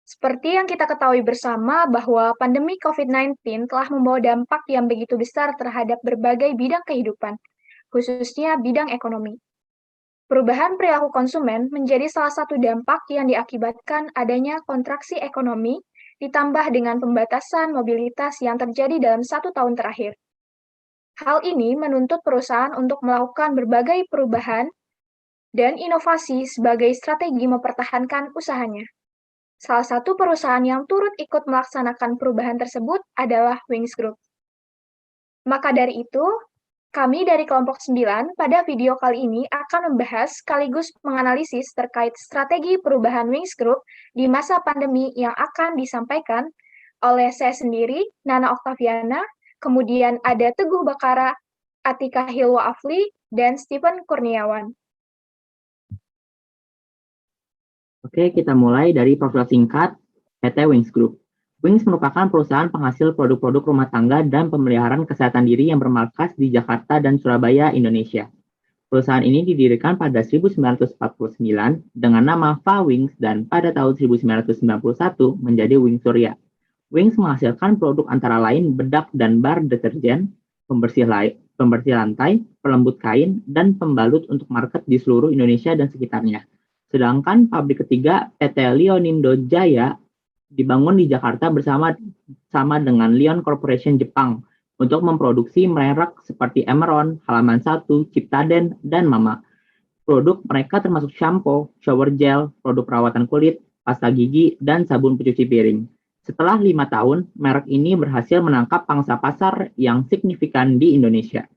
Seperti yang kita ketahui bersama bahwa pandemi COVID-19 telah membawa dampak yang begitu besar terhadap berbagai bidang kehidupan, khususnya bidang ekonomi. Perubahan perilaku konsumen menjadi salah satu dampak yang diakibatkan adanya kontraksi ekonomi, ditambah dengan pembatasan mobilitas yang terjadi dalam 1 tahun terakhir. Hal ini menuntut perusahaan untuk melakukan berbagai perubahan dan inovasi sebagai strategi mempertahankan usahanya. Salah satu perusahaan yang turut ikut melaksanakan perubahan tersebut adalah Wings Group. Maka dari itu, kami dari kelompok 9 pada video kali ini akan membahas sekaligus menganalisis terkait strategi perubahan Wings Group di masa pandemi yang akan disampaikan oleh saya sendiri, Nana Oktaviana, kemudian ada Teguh Bakara, Atika Hilwa Afli, dan Stephen Kurniawan. Oke, kita mulai dari profil singkat PT Wings Group. Wings merupakan perusahaan penghasil produk-produk rumah tangga dan pemeliharaan kesehatan diri yang bermarkas di Jakarta dan Surabaya, Indonesia. Perusahaan ini didirikan pada 1949 dengan nama Fa Wings dan pada tahun 1991 menjadi Wings Surya. Wings menghasilkan produk antara lain bedak dan bar deterjen, pembersih lantai, pelembut kain, dan pembalut untuk market di seluruh Indonesia dan sekitarnya. Sedangkan pabrik ketiga, PT Lionindo Jaya, dibangun di Jakarta bersama dengan Lion Corporation Jepang untuk memproduksi merek seperti Emeron, Halaman 1, Ciptaden, dan Mama. Produk mereka termasuk shampoo, shower gel, produk perawatan kulit, pasta gigi, dan sabun pencuci piring. Setelah 5 tahun, merek ini berhasil menangkap pangsa pasar yang signifikan di Indonesia.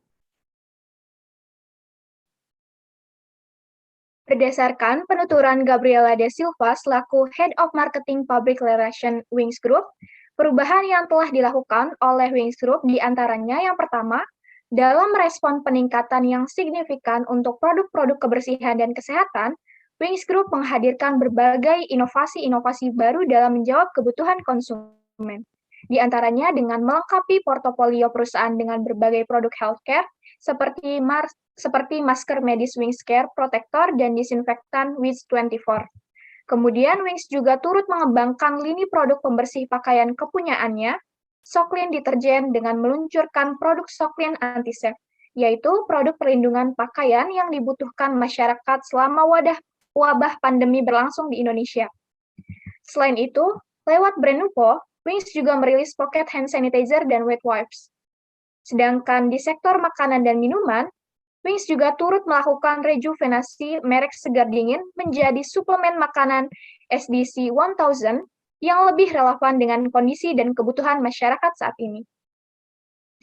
Berdasarkan penuturan Gabriela De Silva selaku Head of Marketing Public Relations Wings Group, perubahan yang telah dilakukan oleh Wings Group diantaranya yang pertama, dalam merespon peningkatan yang signifikan untuk produk-produk kebersihan dan kesehatan, Wings Group menghadirkan berbagai inovasi-inovasi baru dalam menjawab kebutuhan konsumen. Di antaranya dengan melengkapi portofolio perusahaan dengan berbagai produk healthcare seperti masker medis Wings Care Protector dan disinfektan Wings 24. Kemudian Wings juga turut mengembangkan lini produk pembersih pakaian kepunyaannya, Soclean Deterjen dengan meluncurkan produk Soclean Antisep, yaitu produk perlindungan pakaian yang dibutuhkan masyarakat selama wabah pandemi berlangsung di Indonesia. Selain itu, lewat brand Nuvo, Wings juga merilis pocket hand sanitizer dan wet wipes. Sedangkan di sektor makanan dan minuman, Wings juga turut melakukan rejuvenasi merek segar dingin menjadi suplemen makanan SDC 1000 yang lebih relevan dengan kondisi dan kebutuhan masyarakat saat ini.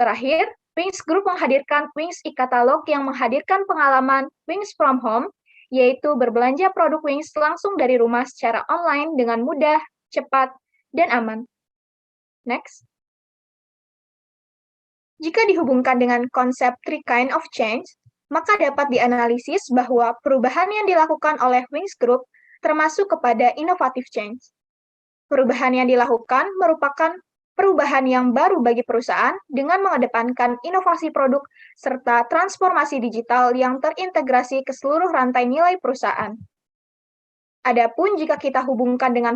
Terakhir, Wings Group menghadirkan Wings e-katalog yang menghadirkan pengalaman Wings from Home, yaitu berbelanja produk Wings langsung dari rumah secara online dengan mudah, cepat, dan aman. Next. Jika dihubungkan dengan konsep three kind of change, maka dapat dianalisis bahwa perubahan yang dilakukan oleh Wings Group termasuk kepada innovative change. Perubahan yang dilakukan merupakan perubahan yang baru bagi perusahaan dengan mengedepankan inovasi produk serta transformasi digital yang terintegrasi ke seluruh rantai nilai perusahaan. Adapun jika kita hubungkan dengan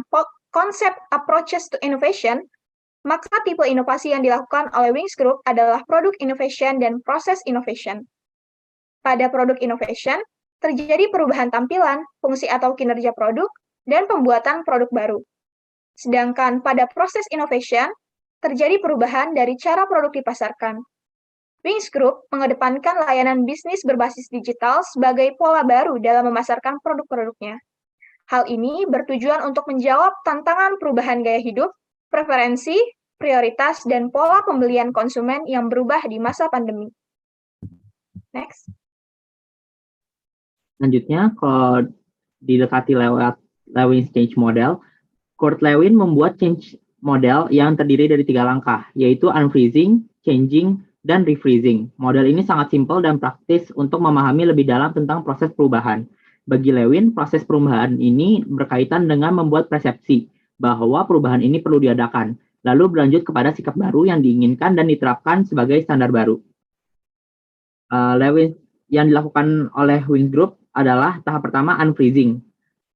konsep approaches to innovation, maka tipe inovasi yang dilakukan oleh Wings Group adalah product innovation dan process innovation. Pada produk innovation, terjadi perubahan tampilan, fungsi atau kinerja produk, dan pembuatan produk baru. Sedangkan pada proses innovation, terjadi perubahan dari cara produk dipasarkan. Wings Group mengedepankan layanan bisnis berbasis digital sebagai pola baru dalam memasarkan produk-produknya. Hal ini bertujuan untuk menjawab tantangan perubahan gaya hidup, preferensi, prioritas, dan pola pembelian konsumen yang berubah di masa pandemi. Next. Selanjutnya, kalau didekati lewat Lewin Change Model, Kurt Lewin membuat change model yang terdiri dari 3 langkah, yaitu unfreezing, changing, dan refreezing. Model ini sangat simpel dan praktis untuk memahami lebih dalam tentang proses perubahan. Bagi Lewin, proses perubahan ini berkaitan dengan membuat persepsi bahwa perubahan ini perlu diadakan, lalu berlanjut kepada sikap baru yang diinginkan dan diterapkan sebagai standar baru. Lewin yang dilakukan oleh Wings Group adalah tahap pertama unfreezing.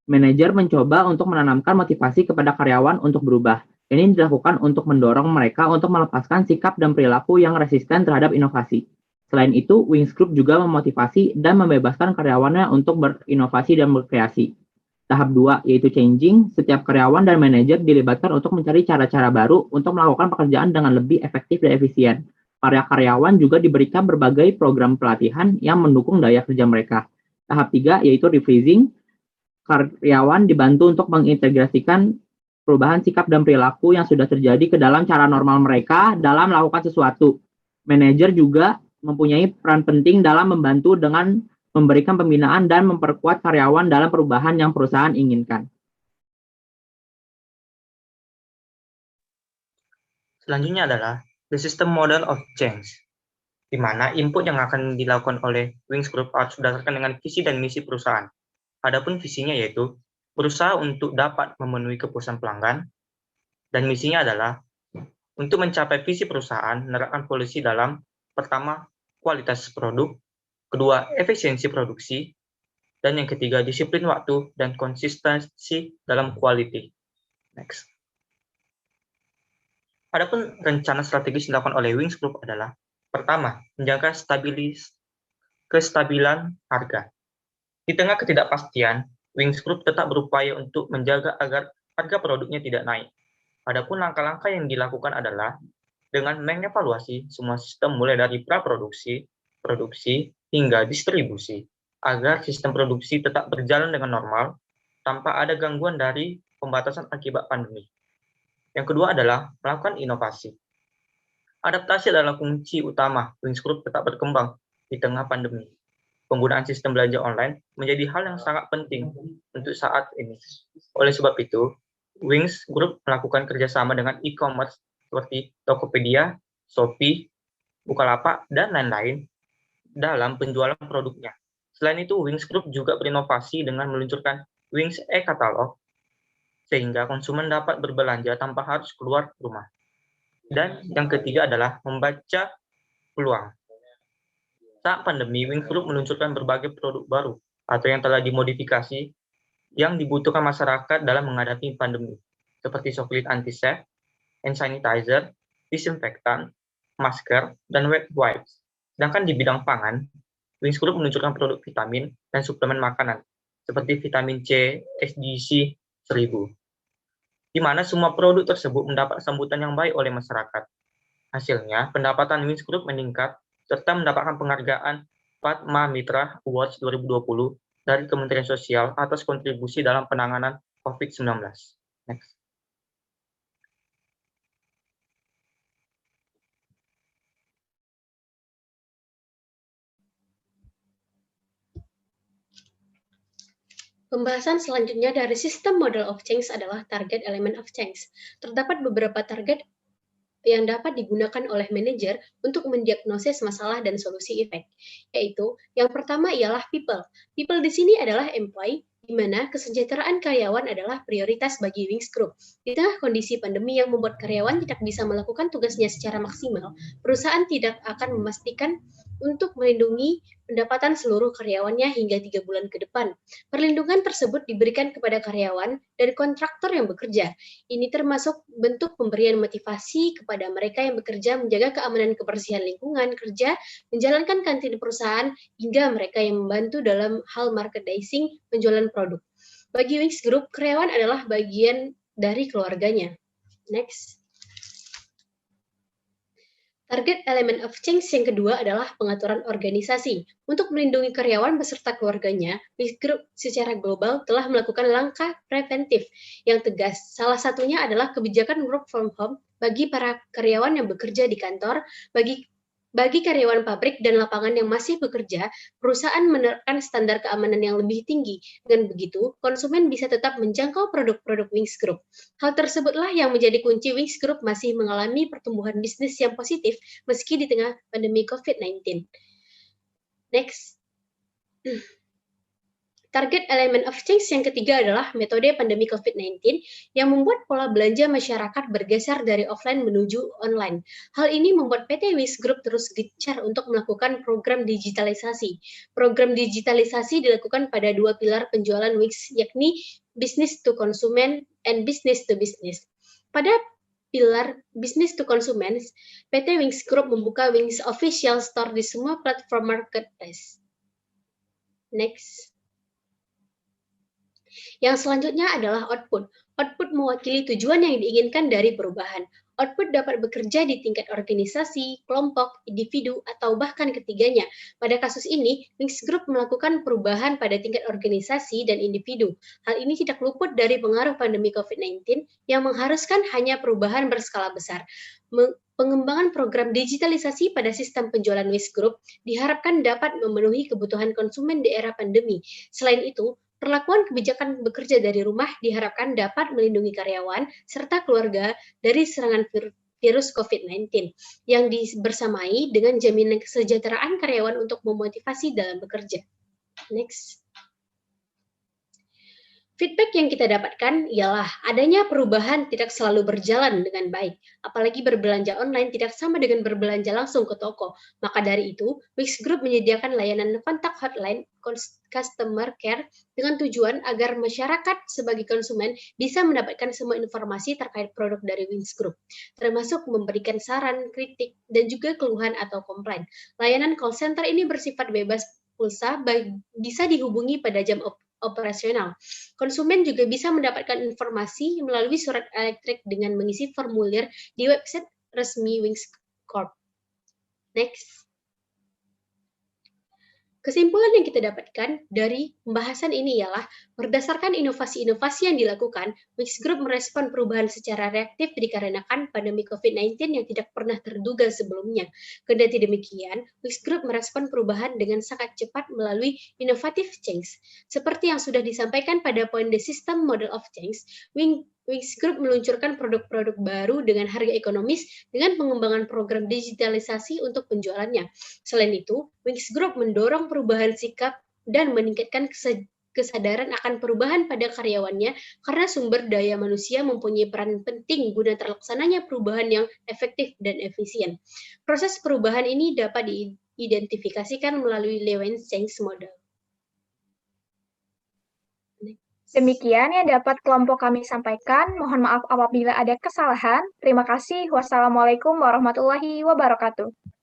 Manajer mencoba untuk menanamkan motivasi kepada karyawan untuk berubah. Ini dilakukan untuk mendorong mereka untuk melepaskan sikap dan perilaku yang resisten terhadap inovasi. Selain itu, Wings Group juga memotivasi dan membebaskan karyawannya untuk berinovasi dan berkreasi. Tahap 2, yaitu changing, setiap karyawan dan manajer dilibatkan untuk mencari cara-cara baru untuk melakukan pekerjaan dengan lebih efektif dan efisien. Para karyawan juga diberikan berbagai program pelatihan yang mendukung daya kerja mereka. Tahap 3, yaitu refreezing, karyawan dibantu untuk mengintegrasikan perubahan sikap dan perilaku yang sudah terjadi ke dalam cara normal mereka dalam melakukan sesuatu. Manajer juga mempunyai peran penting dalam membantu dengan memberikan pembinaan dan memperkuat karyawan dalam perubahan yang perusahaan inginkan. Selanjutnya adalah the system model of change, di mana input yang akan dilakukan oleh Wings Group harus berdasarkan dengan visi dan misi perusahaan. Adapun visinya yaitu berusaha untuk dapat memenuhi kepuasan pelanggan, dan misinya adalah untuk mencapai visi perusahaan, menerapkan polisi dalam pertama, kualitas produk, kedua, efisiensi produksi, dan yang ketiga, disiplin waktu dan konsistensi dalam quality. Next. Adapun rencana strategis dilakukan oleh Wings Group adalah pertama, menjaga kestabilan harga. Di tengah ketidakpastian, Wings Group tetap berupaya untuk menjaga agar harga produknya tidak naik. Adapun langkah-langkah yang dilakukan adalah dengan mengevaluasi semua sistem mulai dari praproduksi, produksi, hingga distribusi, agar sistem produksi tetap berjalan dengan normal tanpa ada gangguan dari pembatasan akibat pandemi. Yang kedua adalah melakukan inovasi. Adaptasi adalah kunci utama Wings Group tetap berkembang di tengah pandemi. Penggunaan sistem belanja online menjadi hal yang sangat penting untuk saat ini. Oleh sebab itu, Wings Group melakukan kerjasama dengan e-commerce seperti Tokopedia, Shopee, Bukalapak, dan lain-lain dalam penjualan produknya. Selain itu, Wings Group juga berinovasi dengan meluncurkan Wings e-Katalog, sehingga konsumen dapat berbelanja tanpa harus keluar rumah. Dan yang ketiga adalah membaca peluang. Saat pandemi, Wings Group meluncurkan berbagai produk baru atau yang telah dimodifikasi yang dibutuhkan masyarakat dalam menghadapi pandemi, seperti soklit antiseptik, hand sanitizer, disinfektan, masker, dan wet wipes. Sedangkan di bidang pangan, Wings Group meluncurkan produk vitamin dan suplemen makanan, seperti vitamin C, SGC 1000, di mana semua produk tersebut mendapat sambutan yang baik oleh masyarakat. Hasilnya, pendapatan Wings Group meningkat serta mendapatkan penghargaan Padma Mitra Awards 2020 dari Kementerian Sosial atas kontribusi dalam penanganan COVID-19. Next. Pembahasan selanjutnya dari sistem model of change adalah target element of change. Terdapat beberapa target yang dapat digunakan oleh manajer untuk mendiagnosis masalah dan solusi efek, yaitu yang pertama ialah people. People di sini adalah employee, di mana kesejahteraan karyawan adalah prioritas bagi Wings Group. Di tengah kondisi pandemi yang membuat karyawan tidak bisa melakukan tugasnya secara maksimal, perusahaan tidak akan memastikan untuk melindungi pendapatan seluruh karyawannya hingga 3 bulan ke depan. Perlindungan tersebut diberikan kepada karyawan dan kontraktor yang bekerja. Ini termasuk bentuk pemberian motivasi kepada mereka yang bekerja menjaga keamanan kebersihan lingkungan kerja, menjalankan kantin perusahaan, hingga mereka yang membantu dalam hal merchandising penjualan produk. Bagi Wings Group, karyawan adalah bagian dari keluarganya. Next. Target elemen of change yang kedua adalah pengaturan organisasi. Untuk melindungi karyawan beserta keluarganya, Wings Group secara global telah melakukan langkah preventif yang tegas. Salah satunya adalah kebijakan work from home bagi para karyawan yang bekerja di kantor, bagi karyawan pabrik dan lapangan yang masih bekerja, perusahaan menerapkan standar keamanan yang lebih tinggi. Dengan begitu, konsumen bisa tetap menjangkau produk-produk Wings Group. Hal tersebutlah yang menjadi kunci Wings Group masih mengalami pertumbuhan bisnis yang positif meski di tengah pandemi COVID-19. Next. Target element of change yang ketiga adalah metode pandemi COVID-19 yang membuat pola belanja masyarakat bergeser dari offline menuju online. Hal ini membuat PT Wings Group terus gencar untuk melakukan program digitalisasi. Program digitalisasi dilakukan pada dua pilar penjualan Wings, yakni business to consumer and business to business. Pada pilar business to consumer, PT Wings Group membuka Wings Official Store di semua platform marketplace. Next. Yang selanjutnya adalah output. Output mewakili tujuan yang diinginkan dari perubahan. Output dapat bekerja di tingkat organisasi, kelompok, individu, atau bahkan ketiganya. Pada kasus ini, Wings Group melakukan perubahan pada tingkat organisasi dan individu. Hal ini tidak luput dari pengaruh pandemi COVID-19 yang mengharuskan hanya perubahan berskala besar. Pengembangan program digitalisasi pada sistem penjualan Wings Group diharapkan dapat memenuhi kebutuhan konsumen di era pandemi. Selain itu, perlakuan kebijakan bekerja dari rumah diharapkan dapat melindungi karyawan serta keluarga dari serangan virus COVID-19 yang dibersamai dengan jaminan kesejahteraan karyawan untuk memotivasi dalam bekerja. Next. Feedback yang kita dapatkan ialah adanya perubahan tidak selalu berjalan dengan baik. Apalagi berbelanja online tidak sama dengan berbelanja langsung ke toko. Maka dari itu, Wings Group menyediakan layanan kontak hotline customer care dengan tujuan agar masyarakat sebagai konsumen bisa mendapatkan semua informasi terkait produk dari Wings Group, termasuk memberikan saran, kritik, dan juga keluhan atau komplain. Layanan call center ini bersifat bebas pulsa, bisa dihubungi pada jam operasional. Konsumen juga bisa mendapatkan informasi melalui surat elektrik dengan mengisi formulir di website resmi Wings Corp. Next. Kesimpulan yang kita dapatkan dari pembahasan ini ialah berdasarkan inovasi-inovasi yang dilakukan, Wings Group merespon perubahan secara reaktif dikarenakan pandemi COVID-19 yang tidak pernah terduga sebelumnya. Kendati demikian, Wings Group merespon perubahan dengan sangat cepat melalui innovative change. Seperti yang sudah disampaikan pada poin The System Model of Change, Wings Group meluncurkan produk-produk baru dengan harga ekonomis dengan pengembangan program digitalisasi untuk penjualannya. Selain itu, Wings Group mendorong perubahan sikap dan meningkatkan kesadaran akan perubahan pada karyawannya karena sumber daya manusia mempunyai peran penting guna terlaksananya perubahan yang efektif dan efisien. Proses perubahan ini dapat diidentifikasikan melalui Lewin Change Model. Demikian yang dapat kelompok kami sampaikan. Mohon maaf apabila ada kesalahan. Terima kasih. Wassalamualaikum warahmatullahi wabarakatuh.